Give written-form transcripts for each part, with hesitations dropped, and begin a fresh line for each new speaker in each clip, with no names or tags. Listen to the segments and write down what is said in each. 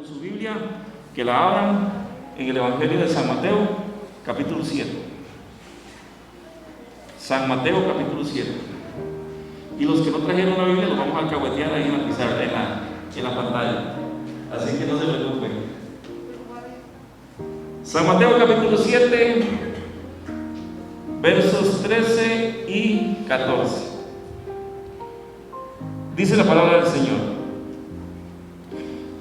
su Biblia, que la abran en el Evangelio de San Mateo, capítulo 7. San Mateo, capítulo 7. Y los que no trajeron la Biblia los vamos a alcahuetear ahí en la pizarra, en la pantalla. Así que no se preocupen. San Mateo, capítulo 7, versos 13 y 14. Dice la palabra del Señor: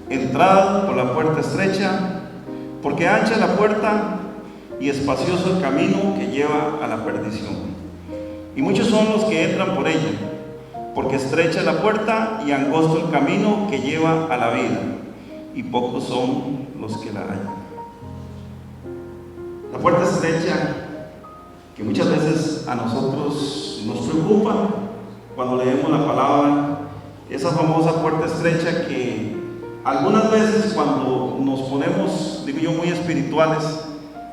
entrad por la puerta estrecha, porque ancha es la puerta y espacioso el camino que lleva a la perdición, y muchos son los que entran por ella, porque estrecha es la puerta y angosto el camino que lleva a la vida, y pocos son los que la hallan. La puerta estrecha, que muchas veces a nosotros nos preocupa cuando leemos la palabra, esa famosa puerta estrecha que algunas veces cuando nos ponemos, digo yo, muy espirituales,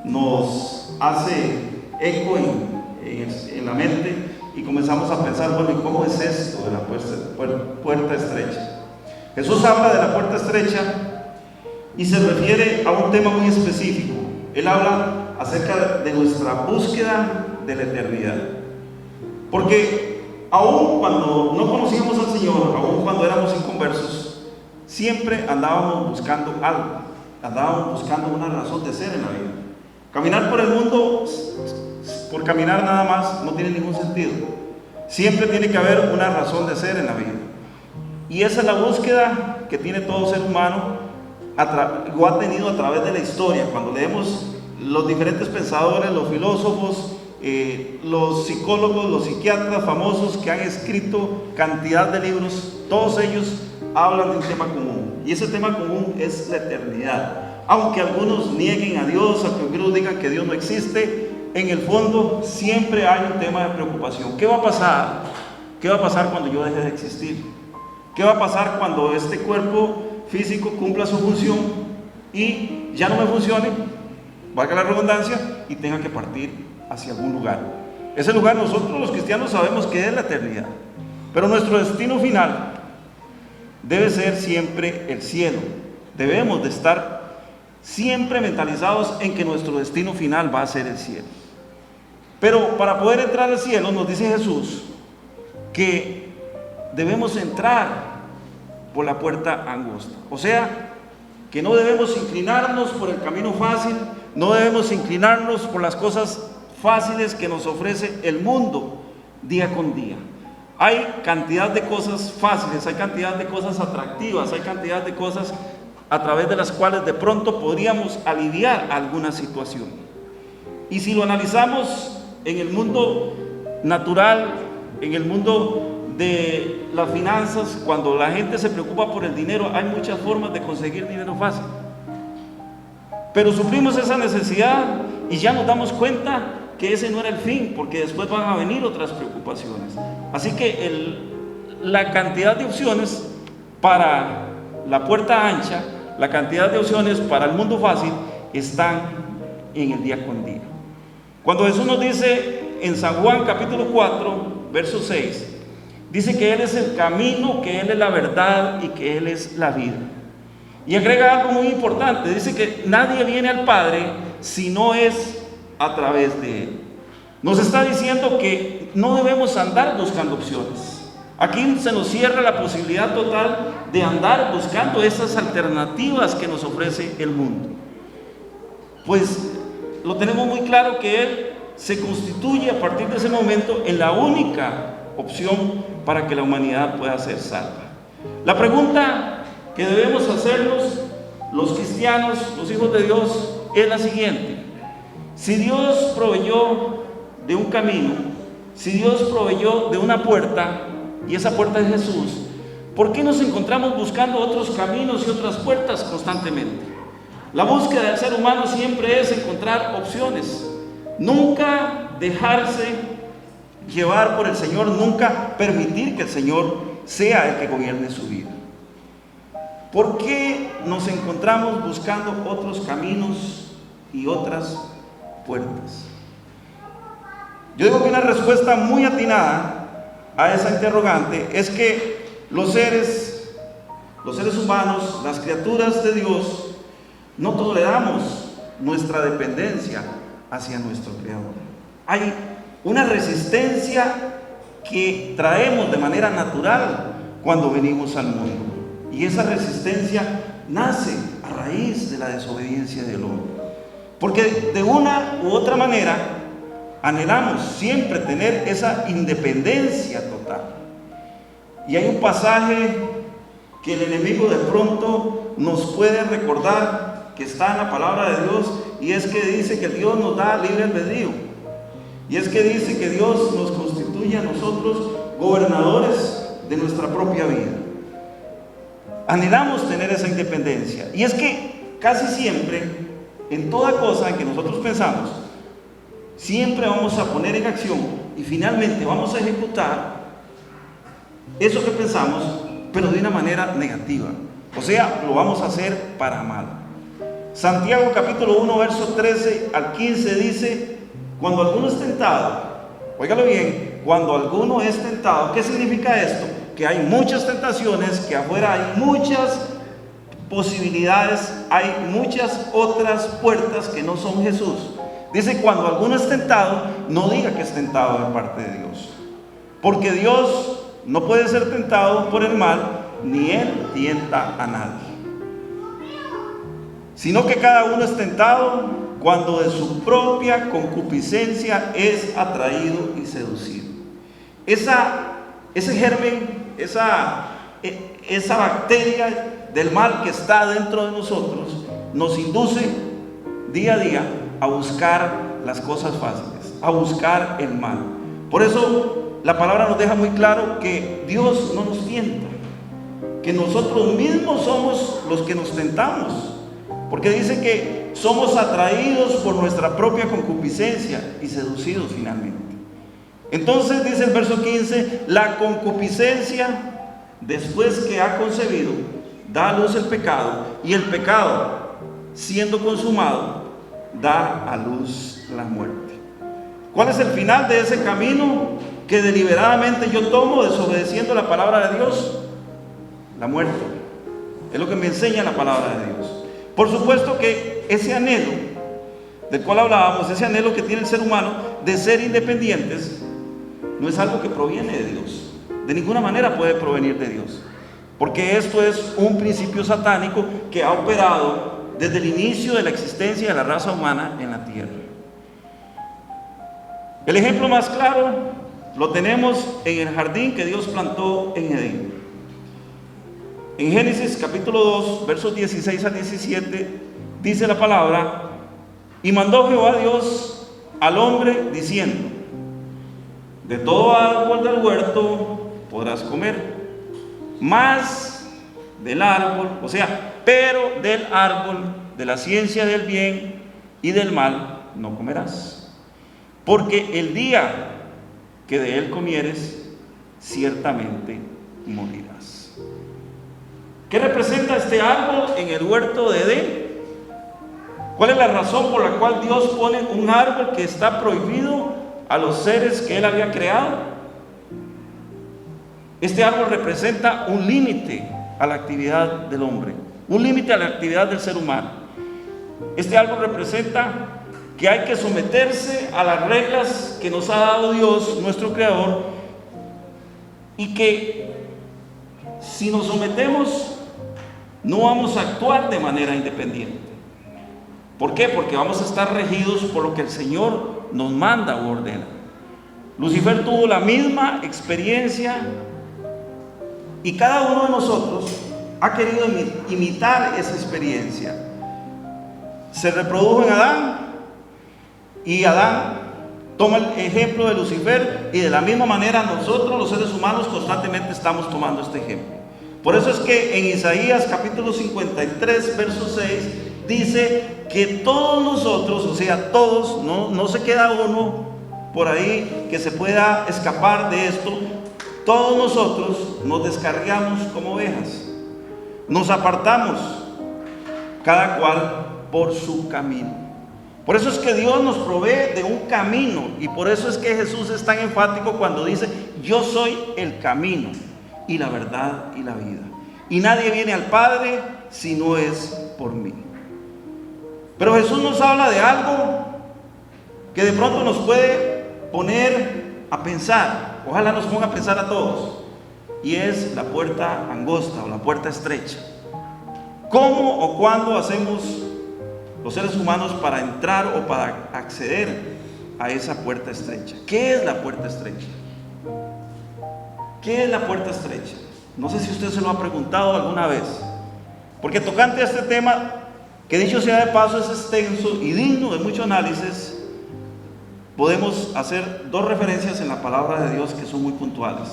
nos hace eco en la mente y comenzamos a pensar, bueno, ¿y cómo es esto de la puerta estrecha? Jesús habla de la puerta estrecha y se refiere a un tema muy específico. Él habla acerca de nuestra búsqueda de la eternidad. Porque aún cuando no conocíamos al Señor, aún cuando éramos inconversos, siempre andábamos buscando algo, andábamos buscando una razón de ser en la vida. Caminar por el mundo, por caminar nada más, no tiene ningún sentido. Siempre tiene que haber una razón de ser en la vida. Y esa es la búsqueda que tiene todo ser humano, lo ha tenido a través de la historia. Cuando leemos los diferentes pensadores, los filósofos, los psicólogos, los psiquiatras famosos que han escrito cantidad de libros, todos ellos hablan de un tema común, y ese tema común es la eternidad. Aunque algunos nieguen a Dios, aunque algunos digan que Dios no existe, en el fondo siempre hay un tema de preocupación. ¿Qué va a pasar? ¿Qué va a pasar cuando yo deje de existir? ¿Qué va a pasar cuando este cuerpo físico cumpla su función y ya no me funcione, valga la redundancia, y tenga que partir hacia algún lugar? Ese lugar nosotros los cristianos sabemos que es la eternidad, pero nuestro destino final debe ser siempre el cielo. Debemos de estar siempre mentalizados en que nuestro destino final va a ser el cielo. Pero para poder entrar al cielo, nos dice Jesús que debemos entrar por la puerta angosta. O sea, que no debemos inclinarnos por el camino fácil, no debemos inclinarnos por las cosas fáciles que nos ofrece el mundo día con día. Hay cantidad de cosas fáciles, hay cantidad de cosas atractivas, hay cantidad de cosas a través de las cuales de pronto podríamos aliviar alguna situación. Y si lo analizamos en el mundo natural, en el mundo de las finanzas, cuando la gente se preocupa por el dinero, hay muchas formas de conseguir dinero fácil. Pero sufrimos esa necesidad y ya nos damos cuenta que ese no era el fin, porque después van a venir otras preocupaciones. Así que la cantidad de opciones para la puerta ancha, la cantidad de opciones para el mundo fácil están en el día con día. Cuando Jesús nos dice en San Juan capítulo 4, verso 6, dice que Él es el camino, que Él es la verdad y que Él es la vida. Y agrega algo muy importante, dice que nadie viene al Padre si no es a través de Él. Nos está diciendo que no debemos andar buscando opciones. Aquí se nos cierra la posibilidad total de andar buscando esas alternativas que nos ofrece el mundo. Pues lo tenemos muy claro que Él se constituye a partir de ese momento en la única opción para que la humanidad pueda ser salva. La pregunta que debemos hacernos los cristianos, los hijos de Dios, es la siguiente: si Dios proveyó de un camino, si Dios proveyó de una puerta, y esa puerta es Jesús, ¿por qué nos encontramos buscando otros caminos y otras puertas constantemente? La búsqueda del ser humano siempre es encontrar opciones, nunca dejarse llevar por el Señor, nunca permitir que el Señor sea el que gobierne su vida. ¿Por qué nos encontramos buscando otros caminos y otras puertas? Yo digo que una respuesta muy atinada a esa interrogante es que los seres los seres humanos, las criaturas de Dios, no toleramos nuestra dependencia hacia nuestro Creador. Hay una resistencia que traemos de manera natural cuando venimos al mundo. Y esa resistencia nace a raíz de la desobediencia del hombre. Porque de una u otra manera anhelamos siempre tener esa independencia total. Y hay un pasaje que el enemigo de pronto nos puede recordar que está en la palabra de Dios, y es que dice que Dios nos da libre albedrío. Y es que dice que Dios nos constituye a nosotros gobernadores de nuestra propia vida. Anhelamos tener esa independencia. Y es que casi siempre, en toda cosa en que nosotros pensamos, siempre vamos a poner en acción y finalmente vamos a ejecutar eso que pensamos, pero de una manera negativa. O sea, lo vamos a hacer para mal. Santiago capítulo 1, verso 13 al 15 dice: cuando alguno es tentado, óigalo bien, cuando alguno es tentado, ¿qué significa esto? Que hay muchas tentaciones, que afuera hay muchas posibilidades, hay muchas otras puertas que no son Jesús. Dice: cuando alguno es tentado, no diga que es tentado de parte de Dios, porque Dios no puede ser tentado por el mal, ni Él tienta a nadie, sino que cada uno es tentado cuando de su propia concupiscencia es atraído y seducido. Ese germen, esa bacteria del mal que está dentro de nosotros, nos induce día a día a buscar las cosas fáciles, a buscar el mal. Por eso la palabra nos deja muy claro que Dios no nos tienta, que nosotros mismos somos los que nos tentamos, porque dice que somos atraídos por nuestra propia concupiscencia y seducidos finalmente. Entonces dice el verso 15: la concupiscencia, después que ha concebido, da a luz el pecado, y el pecado, siendo consumado, da a luz la muerte. ¿Cuál es el final de ese camino que deliberadamente yo tomo desobedeciendo la palabra de Dios? La muerte. Es lo que me enseña la palabra de Dios. Por supuesto que ese anhelo del cual hablábamos, ese anhelo que tiene el ser humano de ser independientes, no es algo que proviene de Dios. De ninguna manera puede provenir de Dios, porque esto es un principio satánico que ha operado desde el inicio de la existencia de la raza humana en la tierra. El ejemplo más claro lo tenemos en el jardín que Dios plantó en Edén. En Génesis capítulo 2, versos 16 al 17, dice la palabra: y mandó Jehová Dios al hombre diciendo: de todo árbol del huerto podrás comer, mas del árbol, o sea, pero del árbol de la ciencia del bien y del mal no comerás, porque el día que de él comieres, ciertamente morirás. ¿Qué representa este árbol en el huerto de Edén? ¿Cuál es la razón por la cual Dios pone un árbol que está prohibido a los seres que Él había creado? Este árbol representa un límite a la actividad del hombre, un límite a la actividad del ser humano. Este árbol representa que hay que someterse a las reglas que nos ha dado Dios, nuestro Creador, y que si nos sometemos, no vamos a actuar de manera independiente. ¿Por qué? Porque vamos a estar regidos por lo que el Señor nos manda o ordena. Lucifer tuvo la misma experiencia y cada uno de nosotros ha querido imitar esa experiencia. Se reprodujo en Adán y Adán toma el ejemplo de Lucifer, y de la misma manera nosotros los seres humanos constantemente estamos tomando este ejemplo. Por eso es que en Isaías capítulo 53 verso 6 dice que todos nosotros, o sea todos, no se queda uno por ahí que se pueda escapar de esto, todos nosotros nos descarriamos como ovejas, nos apartamos cada cual por su camino. Por eso es que Dios nos provee de un camino, y por eso es que Jesús es tan enfático cuando dice: yo soy el camino y la verdad y la vida. y nadie viene al Padre si no es por mí. Pero Jesús nos habla de algo que de pronto nos puede poner a pensar, ojalá nos ponga a pensar a todos, y es la puerta angosta o la puerta estrecha. ¿Cómo o cuándo hacemos los seres humanos para entrar o para acceder a esa puerta estrecha? ¿Qué es la puerta estrecha? ¿Qué es la puerta estrecha? No sé si usted se lo ha preguntado alguna vez, porque tocante a este tema, que dicho sea de paso es extenso y digno de mucho análisis, podemos hacer dos referencias en la palabra de Dios que son muy puntuales.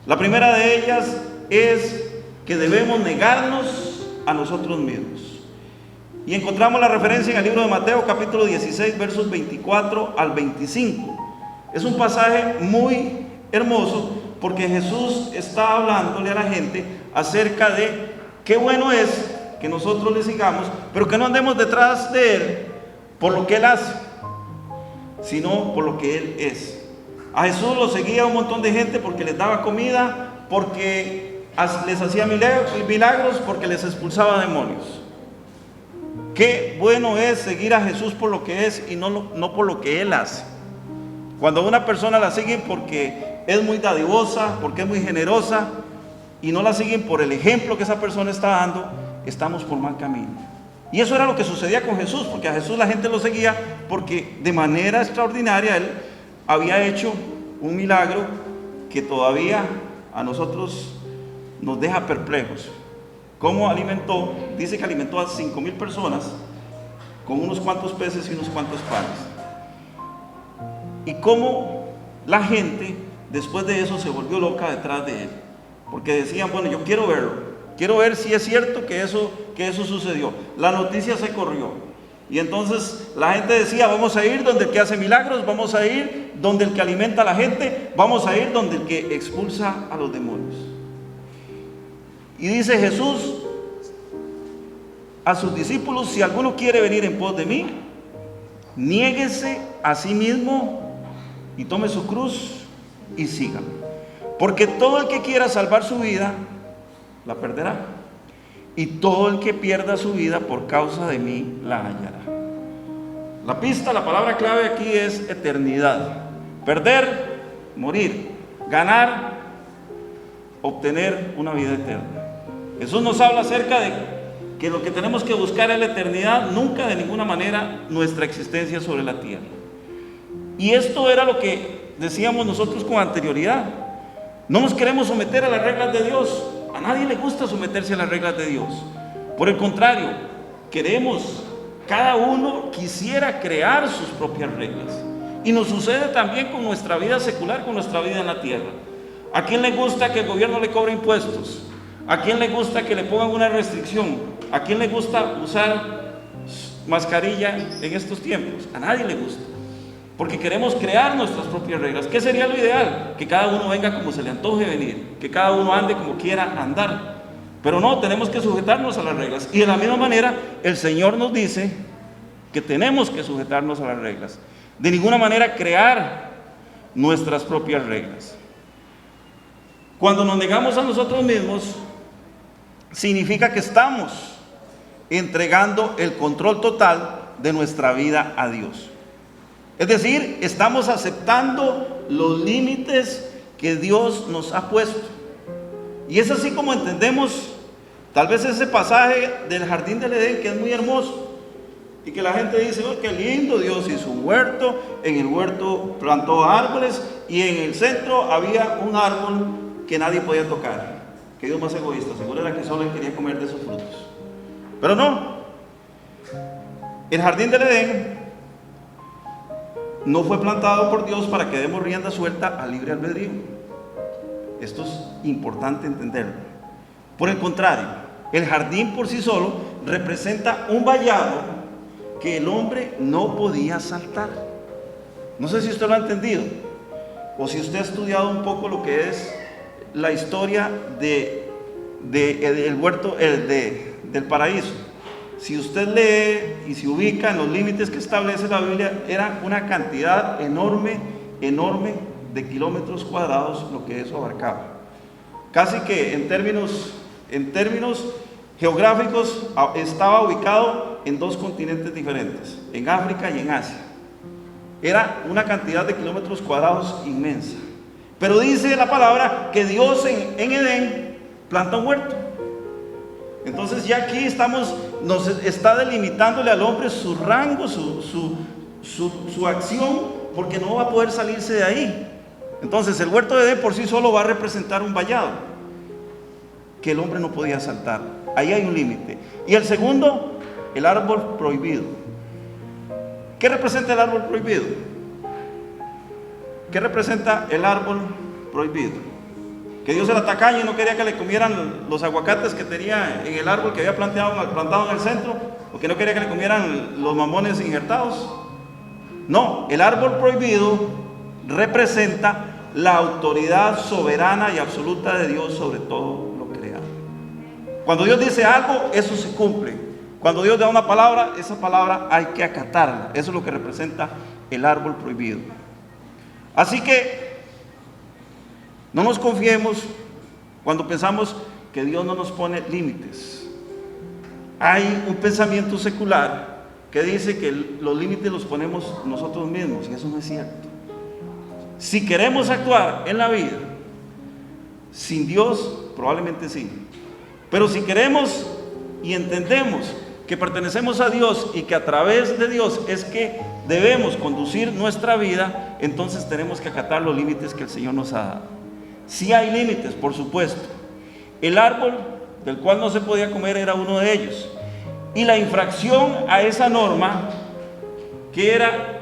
La primera de ellas es que debemos negarnos a nosotros mismos. Y encontramos la referencia en el libro de Mateo, capítulo 16, versos 24 al 25. Es un pasaje muy hermoso porque Jesús está hablándole a la gente acerca de qué bueno es que nosotros le sigamos, pero que no andemos detrás de Él por lo que Él hace, sino por lo que Él es. A Jesús lo seguía un montón de gente porque les daba comida, porque les hacía milagros, porque les expulsaba demonios. Qué bueno es seguir a Jesús por lo que es y no por lo que Él hace. Cuando una persona la siguen porque es muy dadivosa, porque es muy generosa, y no la siguen por el ejemplo que esa persona está dando, estamos por mal camino. Y eso era lo que sucedía con Jesús, porque a Jesús la gente lo seguía porque de manera extraordinaria Él había hecho un milagro que todavía a nosotros nos deja perplejos. ¿Cómo alimentó? Dice que alimentó a 5,000 personas con unos cuantos peces y unos cuantos panes. Y cómo la gente después de eso se volvió loca detrás de Él, porque decían, bueno, yo quiero verlo. Quiero ver si es cierto que eso sucedió. La noticia se corrió. Y entonces la gente decía, vamos a ir donde el que hace milagros, vamos a ir donde el que alimenta a la gente, vamos a ir donde el que expulsa a los demonios. Y dice Jesús a sus discípulos, si alguno quiere venir en pos de mí, niéguese a sí mismo y tome su cruz y sígame. Porque todo el que quiera salvar su vida, la perderá, y todo el que pierda su vida por causa de mí la hallará. La pista, la palabra clave aquí es eternidad. Perder, morir. Ganar, obtener una vida eterna. Jesús nos habla acerca de que lo que tenemos que buscar es la eternidad, nunca de ninguna manera nuestra existencia sobre la tierra. Y esto era lo que decíamos nosotros con anterioridad. No nos queremos someter a las reglas de Dios. A nadie le gusta someterse a las reglas de Dios. Por el contrario, cada uno quisiera crear sus propias reglas. Y nos sucede también con nuestra vida secular, con nuestra vida en la tierra. ¿A quién le gusta que el gobierno le cobre impuestos? ¿A quién le gusta que le pongan una restricción? ¿A quién le gusta usar mascarilla en estos tiempos? A nadie le gusta. Porque queremos crear nuestras propias reglas. ¿Qué sería lo ideal? Que cada uno venga como se le antoje venir, que cada uno ande como quiera andar. Pero no, tenemos que sujetarnos a las reglas. Y de la misma manera, el Señor nos dice que tenemos que sujetarnos a las reglas. De ninguna manera crear nuestras propias reglas. Cuando nos negamos a nosotros mismos, significa que estamos entregando el control total de nuestra vida a Dios. Es decir, estamos aceptando los límites que Dios nos ha puesto. Y es así como entendemos tal vez ese pasaje del jardín del Edén, que es muy hermoso. Y que la gente dice, oh, qué lindo, Dios hizo un huerto, en el huerto plantó árboles y en el centro había un árbol que nadie podía tocar. Que Dios más egoísta, seguro era que solo él quería comer de esos frutos. Pero no, el jardín del Edén no fue plantado por Dios para que demos rienda suelta al libre albedrío. Esto es importante entenderlo. Por el contrario, el jardín por sí solo representa un vallado que el hombre no podía saltar. No sé si usted lo ha entendido, o si usted ha estudiado un poco lo que es la historia del huerto del paraíso. Si usted lee y se ubica en los límites que establece la Biblia, era una cantidad enorme de kilómetros cuadrados lo que eso abarcaba. Casi que en términos en términos geográficos, estaba ubicado en 2 continentes diferentes, en África y en Asia. Era una cantidad de kilómetros cuadrados inmensa. Pero dice la palabra que Dios en Edén planta un huerto. Entonces ya aquí nos está delimitándole al hombre su rango, su acción, porque no va a poder salirse de ahí. Entonces el huerto de Edén por sí solo va a representar un vallado que el hombre no podía saltar. Ahí hay un límite. Y el segundo, el árbol prohibido. ¿Qué representa el árbol prohibido? ¿Qué representa el árbol prohibido? Que Dios era tacaño y no quería que le comieran los aguacates que tenía en el árbol que había plantado en el centro, o que no quería que le comieran los mamones injertados. No, el árbol prohibido representa la autoridad soberana y absoluta de Dios sobre todo lo creado. Cuando Dios dice algo, eso se cumple. Cuando Dios da una palabra, esa palabra hay que acatarla. Eso es lo que representa el árbol prohibido. Así que no nos confiemos cuando pensamos que Dios no nos pone límites. Hay un pensamiento secular que dice que los límites los ponemos nosotros mismos, y eso no es cierto. Si queremos actuar en la vida sin Dios, probablemente sí. Pero si queremos y entendemos que pertenecemos a Dios y que a través de Dios es que debemos conducir nuestra vida, entonces tenemos que acatar los límites que el Señor nos ha dado. Sí hay límites, por supuesto. El árbol del cual no se podía comer era uno de ellos. Y la infracción a esa norma, que era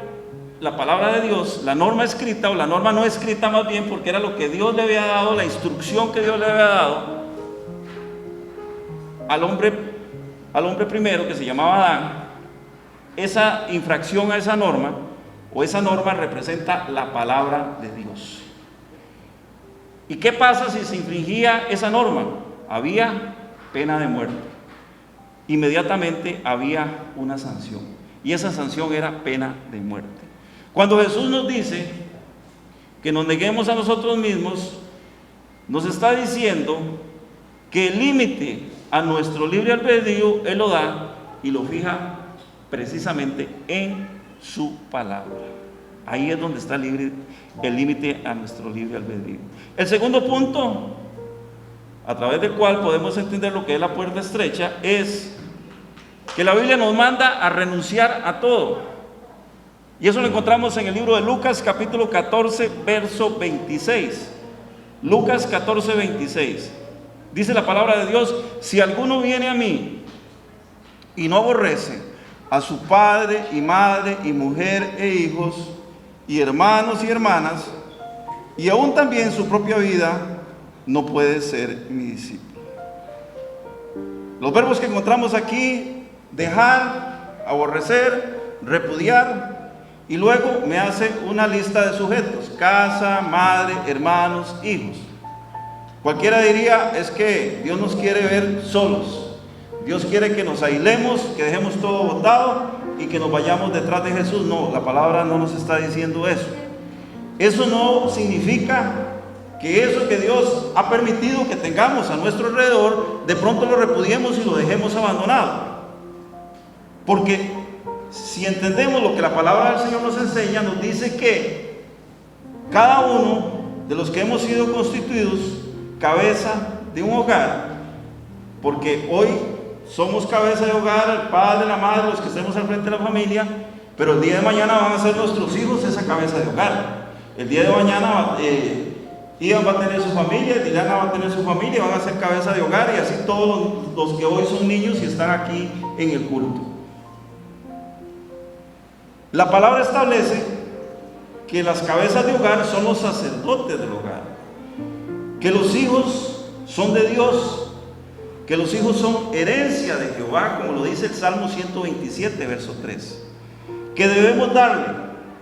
la palabra de Dios, la norma escrita o la norma no escrita más bien, porque era lo que Dios le había dado, la instrucción que Dios le había dado al hombre primero, que se llamaba Adán. Esa infracción a esa norma, o esa norma, representa la palabra de Dios. ¿Y qué pasa si se infringía esa norma? Había pena de muerte. Inmediatamente había una sanción, y esa sanción era pena de muerte. Cuando Jesús nos dice que nos neguemos a nosotros mismos, nos está diciendo que el límite a nuestro libre albedrío Él lo da y lo fija precisamente en su palabra. Ahí es donde está el límite a nuestro libre albedrío. El segundo punto, a través del cual podemos entender lo que es la puerta estrecha, es que la Biblia nos manda a renunciar a todo. Y eso lo encontramos en el libro de Lucas, capítulo 14, verso 26. Lucas 14, 26. Dice la palabra de Dios: si alguno viene a mí y no aborrece a su padre y madre y mujer e hijos y hermanos y hermanas, y aún también su propia vida, no puede ser mi discípulo. Los verbos que encontramos aquí: dejar, aborrecer, repudiar, y luego me hace una lista de sujetos: casa, madre, hermanos, hijos. Cualquiera diría: es que Dios nos quiere ver solos. Dios quiere que nos aislemos, que dejemos todo botado y que nos vayamos detrás de Jesús. No, la palabra no nos está diciendo eso. Eso no significa que eso que Dios ha permitido que tengamos a nuestro alrededor, de pronto lo repudiemos y lo dejemos abandonado. Porque si entendemos lo que la palabra del Señor nos enseña, nos dice que cada uno de los que hemos sido constituidos cabeza de un hogar, porque hoy somos cabeza de hogar, el padre, la madre, los que estemos al frente de la familia, pero el día de mañana van a ser nuestros hijos esa cabeza de hogar. El día de mañana Ian va a tener su familia, Dilana va a tener su familia, van a ser cabeza de hogar, y así todos los que hoy son niños y están aquí en el culto. La palabra establece que las cabezas de hogar son los sacerdotes del hogar, que los hijos son de Dios, que los hijos son herencia de Jehová, como lo dice el Salmo 127, verso 3, que debemos darle.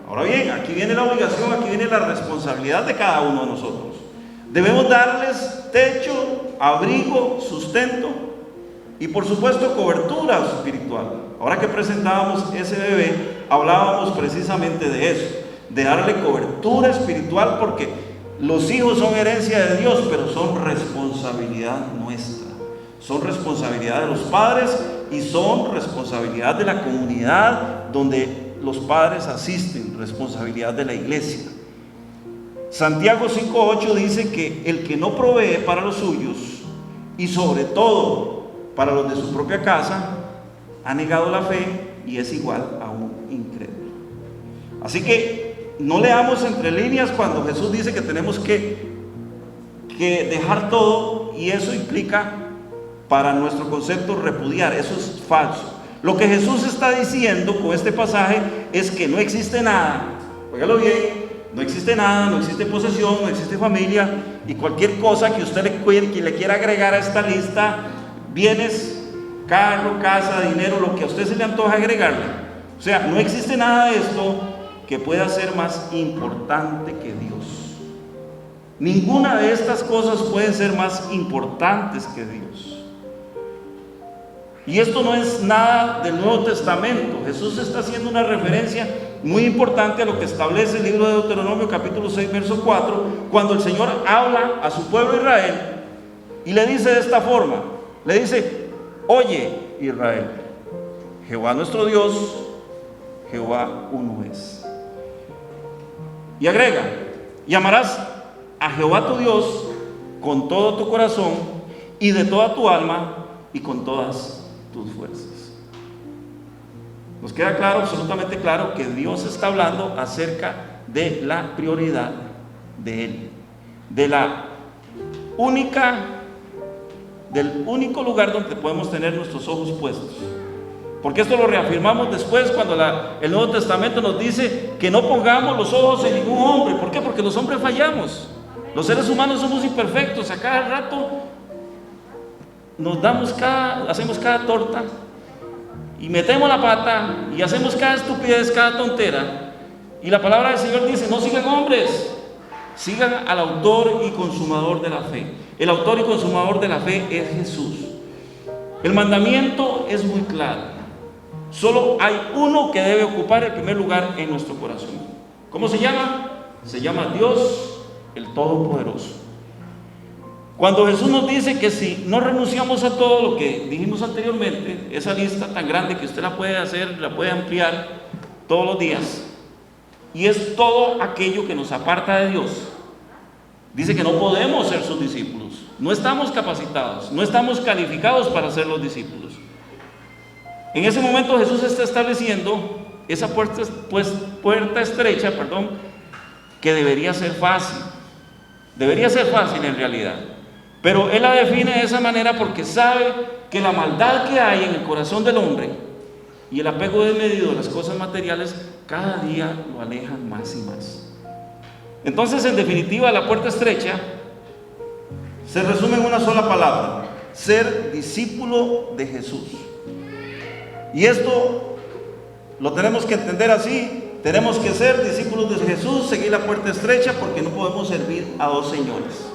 Ahora bien, aquí viene la obligación, aquí viene la responsabilidad de cada uno de nosotros. Debemos darles techo, abrigo, sustento y por supuesto cobertura espiritual. Ahora que presentábamos ese bebé, hablábamos precisamente de eso, de darle cobertura espiritual, porque los hijos son herencia de Dios, pero son responsabilidad nuestra. son responsabilidad de los padres y son responsabilidad de la comunidad donde los padres asisten, responsabilidad de la iglesia. Santiago 5:8 dice que el que no provee para los suyos y sobre todo para los de su propia casa, ha negado la fe y es igual a un incrédulo. Así que no leamos entre líneas cuando Jesús dice que tenemos que dejar todo, y eso implica, para nuestro concepto, repudiar. Eso es falso. Lo que Jesús está diciendo con este pasaje es que no existe nada, óigalo bien, no existe nada, no existe posesión, no existe familia, y cualquier cosa que usted le quiera agregar a esta lista, bienes, carro, casa, dinero, lo que a usted se le antoja agregarle. O sea, no existe nada de esto que pueda ser más importante que Dios. Ninguna de estas cosas pueden ser más importantes que Dios. Y esto no es nada del Nuevo Testamento. Jesús está haciendo una referencia muy importante a lo que establece el libro de Deuteronomio capítulo 6 verso 4, cuando el Señor habla a su pueblo Israel y le dice de esta forma, le dice: oye Israel, Jehová nuestro Dios, Jehová uno es. Y agrega: y amarás a Jehová tu Dios con todo tu corazón y de toda tu alma y con todas tus fuerzas. Nos queda claro, absolutamente claro, que Dios está hablando acerca de la prioridad de Él, del único lugar donde podemos tener nuestros ojos puestos. Porque esto lo reafirmamos después cuando el Nuevo Testamento nos dice que no pongamos los ojos en ningún hombre. ¿Por qué? Porque los hombres fallamos. Los seres humanos somos imperfectos. A cada rato hacemos cada torta y metemos la pata y hacemos cada estupidez, cada tontera. Y la palabra del Señor dice: no sigan hombres, sigan al autor y consumador de la fe. El autor y consumador de la fe es Jesús. El mandamiento es muy claro. Solo hay uno que debe ocupar el primer lugar en nuestro corazón. ¿Cómo se llama? Se llama Dios el Todopoderoso. Cuando Jesús nos dice que si no renunciamos a todo lo que dijimos anteriormente, esa lista tan grande que usted la puede hacer, la puede ampliar todos los días, y es todo aquello que nos aparta de Dios, dice que no podemos ser sus discípulos, no estamos capacitados, no estamos calificados para ser los discípulos. En ese momento Jesús está estableciendo esa puerta estrecha, que debería ser fácil en realidad. Pero Él la define de esa manera porque sabe que la maldad que hay en el corazón del hombre y el apego desmedido a las cosas materiales cada día lo alejan más y más. Entonces, en definitiva, la puerta estrecha se resume en una sola palabra: ser discípulo de Jesús. Y esto lo tenemos que entender así: tenemos que ser discípulos de Jesús, seguir la puerta estrecha, porque no podemos servir a dos señores.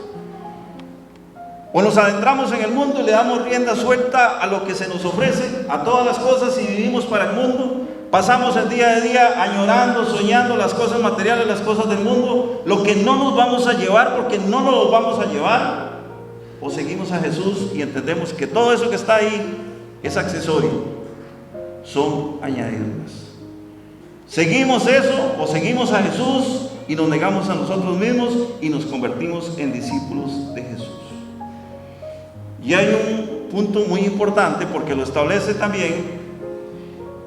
O nos adentramos en el mundo y le damos rienda suelta a lo que se nos ofrece, a todas las cosas, y vivimos para el mundo. Pasamos el día de día añorando, soñando las cosas materiales, las cosas del mundo, lo que no nos vamos a llevar, porque no nos lo vamos a llevar. O seguimos a Jesús y entendemos que todo eso que está ahí es accesorio, son añadiduras. Seguimos eso o seguimos a Jesús y nos negamos a nosotros mismos y nos convertimos en discípulos de Jesús. Y hay un punto muy importante, porque lo establece también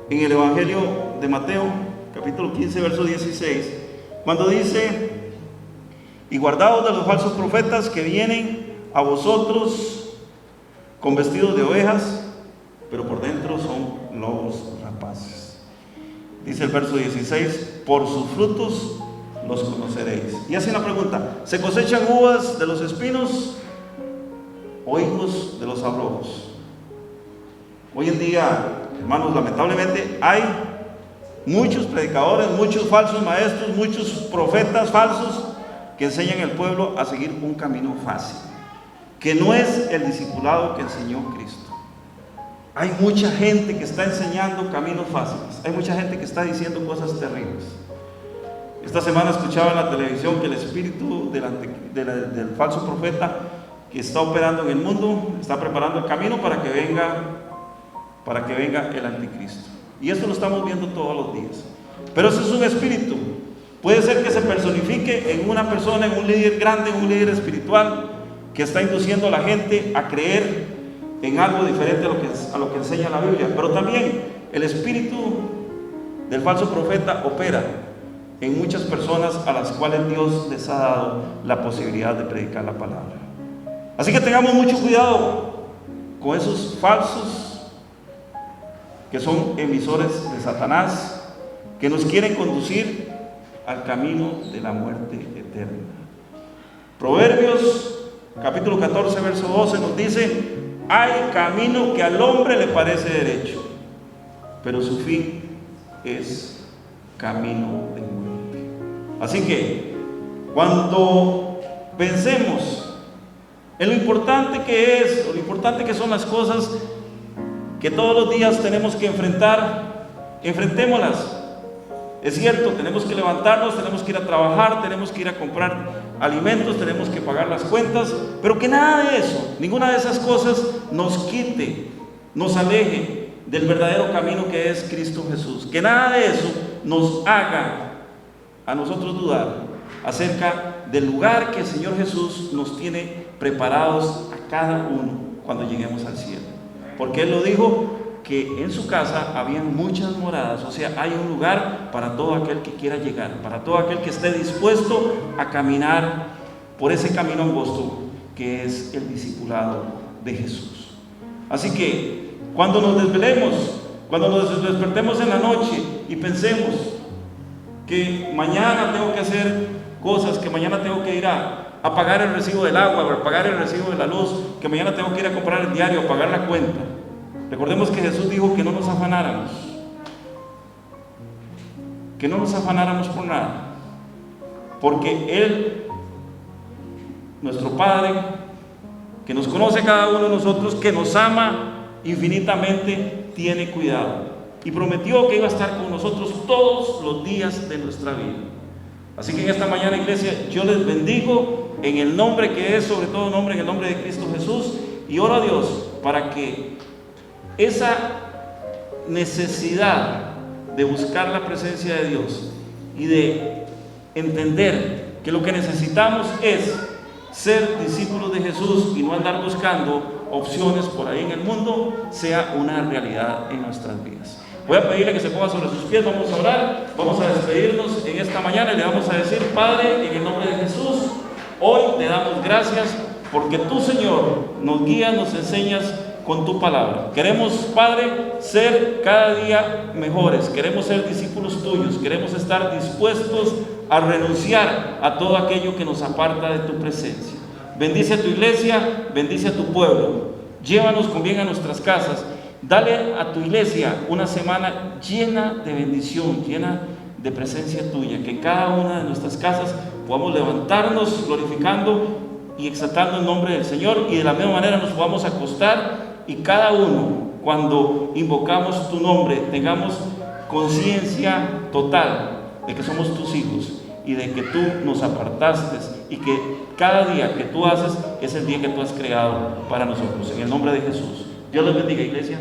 en el Evangelio de Mateo, capítulo 15, verso 16, cuando dice: y guardaos de los falsos profetas que vienen a vosotros con vestidos de ovejas, pero por dentro son lobos rapaces. Dice el verso 16: por sus frutos los conoceréis. Y hace una pregunta: ¿se cosechan uvas de los espinos o higos de los abrojos? Hoy en día, hermanos, lamentablemente hay muchos predicadores, muchos falsos maestros, muchos profetas falsos que enseñan al pueblo a seguir un camino fácil, que no es el discipulado que enseñó Cristo. Hay mucha gente que está enseñando caminos fáciles, hay mucha gente que está diciendo cosas terribles. Esta semana escuchaba en la televisión que el espíritu del falso profeta que está operando en el mundo, está preparando el camino para que venga el anticristo. Y esto lo estamos viendo todos los días. Pero eso es un espíritu. Puede ser que se personifique en una persona, en un líder grande, en un líder espiritual, que está induciendo a la gente a creer en algo diferente a lo que enseña la Biblia. Pero también el espíritu del falso profeta opera en muchas personas a las cuales Dios les ha dado la posibilidad de predicar la palabra. Así que tengamos mucho cuidado con esos falsos que son emisores de Satanás, que nos quieren conducir al camino de la muerte eterna. Proverbios capítulo 14 verso 12 nos dice: hay camino que al hombre le parece derecho, pero su fin es camino de muerte. Así que cuando pensemos en lo importante que es, lo importante que son las cosas que todos los días tenemos que enfrentar, enfrentémoslas. Es cierto, tenemos que levantarnos, tenemos que ir a trabajar, tenemos que ir a comprar alimentos, tenemos que pagar las cuentas, pero que nada de eso, ninguna de esas cosas nos quite, nos aleje del verdadero camino que es Cristo Jesús. Que nada de eso nos haga a nosotros dudar acerca del lugar que el Señor Jesús nos tiene preparados a cada uno cuando lleguemos al cielo. Porque Él lo dijo, que en su casa habían muchas moradas, o sea, hay un lugar para todo aquel que quiera llegar, para todo aquel que esté dispuesto a caminar por ese camino angosto que es el discipulado de Jesús. Así que cuando nos desvelemos, cuando nos despertemos en la noche y pensemos que mañana tengo que hacer cosas, que mañana tengo que ir a pagar el recibo del agua, o a pagar el recibo de la luz, que mañana tengo que ir a comprar el diario, a pagar la cuenta. Recordemos que Jesús dijo que no nos afanáramos por nada, porque Él, nuestro Padre, que nos conoce a cada uno de nosotros, que nos ama infinitamente, tiene cuidado y prometió que iba a estar con nosotros todos los días de nuestra vida. Así que en esta mañana, iglesia, yo les bendigo en el nombre que es sobre todo nombre, en el nombre de Cristo Jesús, y oro a Dios para que esa necesidad de buscar la presencia de Dios y de entender que lo que necesitamos es ser discípulos de Jesús y no andar buscando opciones por ahí en el mundo, sea una realidad en nuestras vidas. Voy a pedirle que se ponga sobre sus pies, vamos a orar, vamos a despedirnos en esta mañana y le vamos a decir: Padre, en el nombre de Jesús, hoy te damos gracias porque tú, Señor, nos guías, nos enseñas con tu palabra. Queremos, Padre, ser cada día mejores, queremos ser discípulos tuyos, queremos estar dispuestos a renunciar a todo aquello que nos aparta de tu presencia. Bendice a tu iglesia, bendice a tu pueblo, llévanos con bien a nuestras casas, dale a tu iglesia una semana llena de bendición, llena de presencia tuya, que en cada una de nuestras casas podamos levantarnos glorificando y exaltando el nombre del Señor, y de la misma manera nos podamos acostar y cada uno, cuando invocamos tu nombre, tengamos conciencia total de que somos tus hijos y de que tú nos apartaste y que cada día que tú haces es el día que tú has creado para nosotros. En el nombre de Jesús. Dios les bendiga, iglesia.